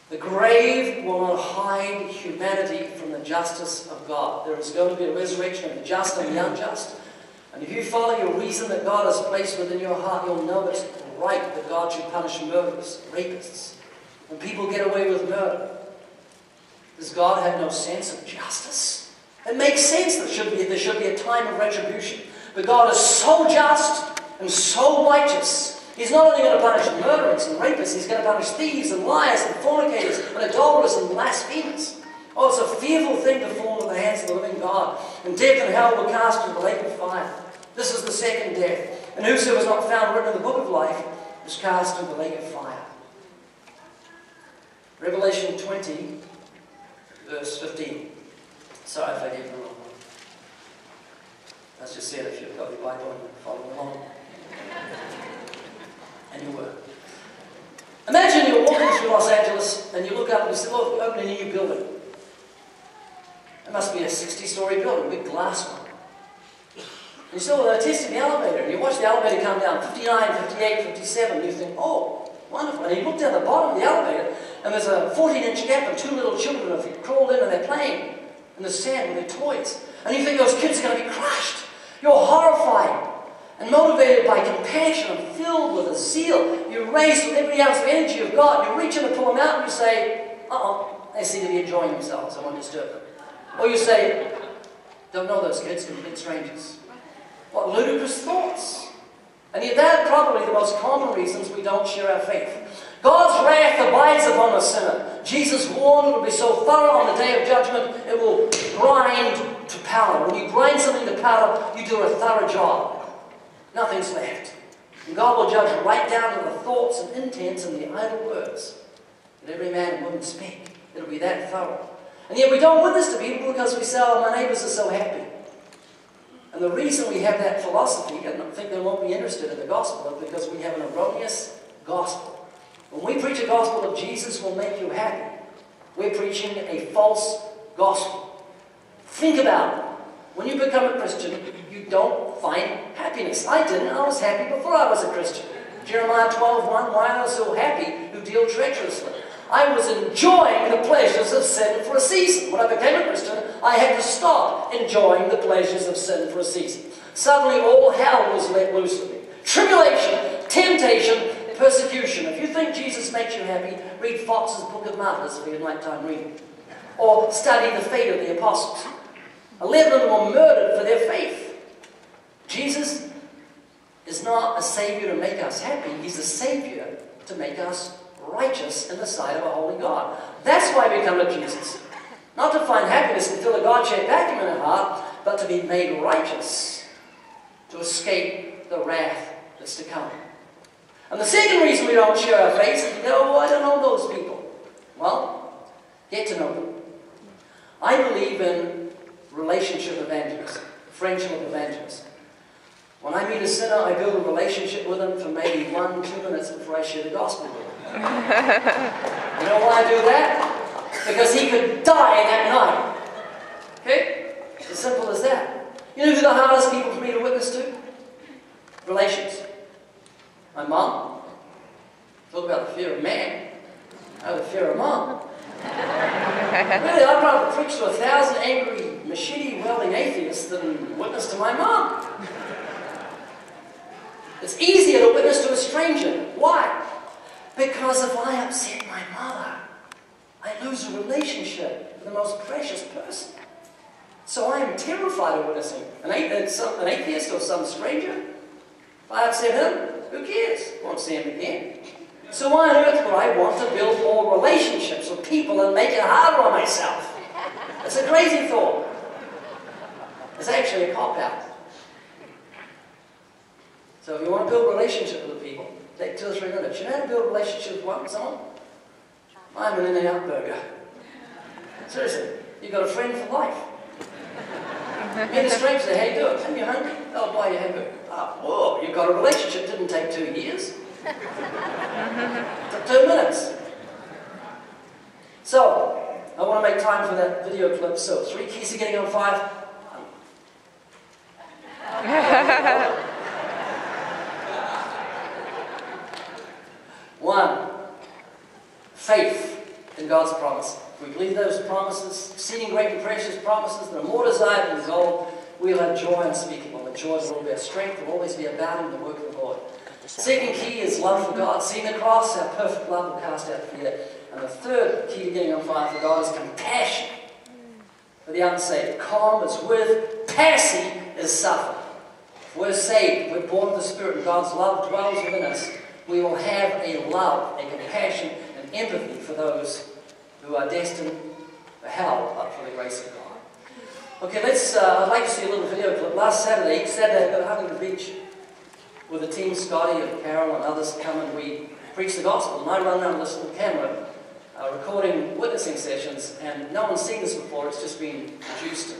The grave will not hide humanity from the justice of God. There is going to be a resurrection of the just and the unjust. And if you follow your reason that God has placed within your heart, you'll know it's right that God should punish murderers, rapists, when people get away with murder. Does God have no sense of justice? It makes sense that there should be a time of retribution. But God is so just and so righteous. He's not only going to punish murderers and rapists, He's going to punish thieves and liars and fornicators and adulterers and blasphemers. Oh, it's a fearful thing to fall into the hands of the living God. And death and hell were cast into the lake of fire. This is the second death. And whosoever was not found written in the book of life was cast into the lake of fire. Revelation 20, verse 15. Sorry if I gave you the wrong one. That's just said if you've got your Bible and following along. And you were. Imagine you're walking through Los Angeles and you look up and you see, oh, you're opening a new building. It must be a 60-story building, a big glass one. And you say, oh, they're testing the elevator. And you watch the elevator come down, 59, 58, 57. And you think, oh, wonderful. And you look down the bottom of the elevator and there's a 14-inch gap and two little children have crawled in and they're playing in the sand with their toys. And you think those kids are going to be crushed. You're horrified and motivated by compassion and filled with a zeal. You're raised with every ounce of energy of God. You reach in to pull them out and you say, they seem to be enjoying themselves. I won't disturb them. Or you say, don't know those kids, complete strangers. What ludicrous thoughts. And yet that are probably the most common reasons we don't share our faith. God's wrath abides upon the sinner. Jesus warned it will be so thorough on the day of judgment, it will grind to powder. When you grind something to powder, you do a thorough job. Nothing's left. And God will judge right down to the thoughts and intents and the idle words that every man and woman speak. It'll be that thorough. And yet we don't witness to people because we say, oh, my neighbors are so happy. And the reason we have that philosophy, and I think they won't be interested in the gospel, is because we have an erroneous gospel. When we preach a gospel of Jesus will make you happy, we're preaching a false gospel. Think about it. When you become a Christian, you don't find happiness. I didn't. I was happy before I was a Christian. Jeremiah 12:1, why are so happy who deal treacherously? I was enjoying the pleasures of sin for a season. When I became a Christian, I had to stop enjoying the pleasures of sin for a season. Suddenly all hell was let loose with me. Tribulation, temptation, persecution. If you think Jesus makes you happy, read Fox's Book of Martyrs for your nighttime reading. Or study the fate of the apostles. 11 of them were murdered for their faith. Jesus is not a Savior to make us happy. He's a Savior to make us righteous in the sight of a holy God. That's why we come to Jesus. Not to find happiness and fill a God-shaped vacuum in our heart, but to be made righteous, to escape the wrath that's to come. And the second reason we don't share our faith is, oh, I don't know those people. Well, get to know them. I believe in relationship evangelism, friendship evangelism. When I meet a sinner, I build a relationship with him for maybe 1-2 minutes before I share the gospel with him. You know why I do that? Because he could die that night. Okay? It's as simple as that. You know who the hardest people for me to witness to? Relations. My mom. Talk about the fear of man. I have the fear of mom. Really, I'd rather preach to 1,000 angry, machete-wielding atheists than witness to my mom. It's easier to witness to a stranger. Why? Because if I upset my mother, I lose a relationship with the most precious person. So I am terrified of witnessing an atheist or some stranger. If I upset him, who cares? Won't see him again. So why on earth would I want to build more relationships with people and make it harder on myself? It's a crazy thought. It's actually a cop-out. So if you want to build relationships with people, take 2 or 3 minutes. You know how to build relationships with someone? I'm an In-N-Out burger. Seriously, you've got a friend for life. Meet a stranger, say, how you doing? Are you hungry? I'll buy you a hamburger. Whoa, you've got a relationship. Didn't take 2 years. Took 2 minutes. So, I want to make time for that video clip. So, 3 keys to getting on 5. 1. Faith in God's promise. If we believe those promises, exceeding great and precious promises that are more desired than gold, we'll have joy unspeakable. The joy that will be our strength, will always be abounding in the work of the Lord. Second key is love for God. Seeing the cross, our perfect love will cast out fear. And the third key to getting on fire for God is compassion for the unsaved. Calm is with, passive is suffer. If we're saved, we're born of the Spirit, and God's love dwells within us, we will have a love, a compassion, and empathy for those who are destined for hell, but for the grace of God. Okay, I'd like to see a little video clip. Last Saturday I got out on the beach with the team, Scotty and Carol and others come, and we preach the gospel. And I run around with this little camera recording witnessing sessions, and no one's seen this before. It's just been produced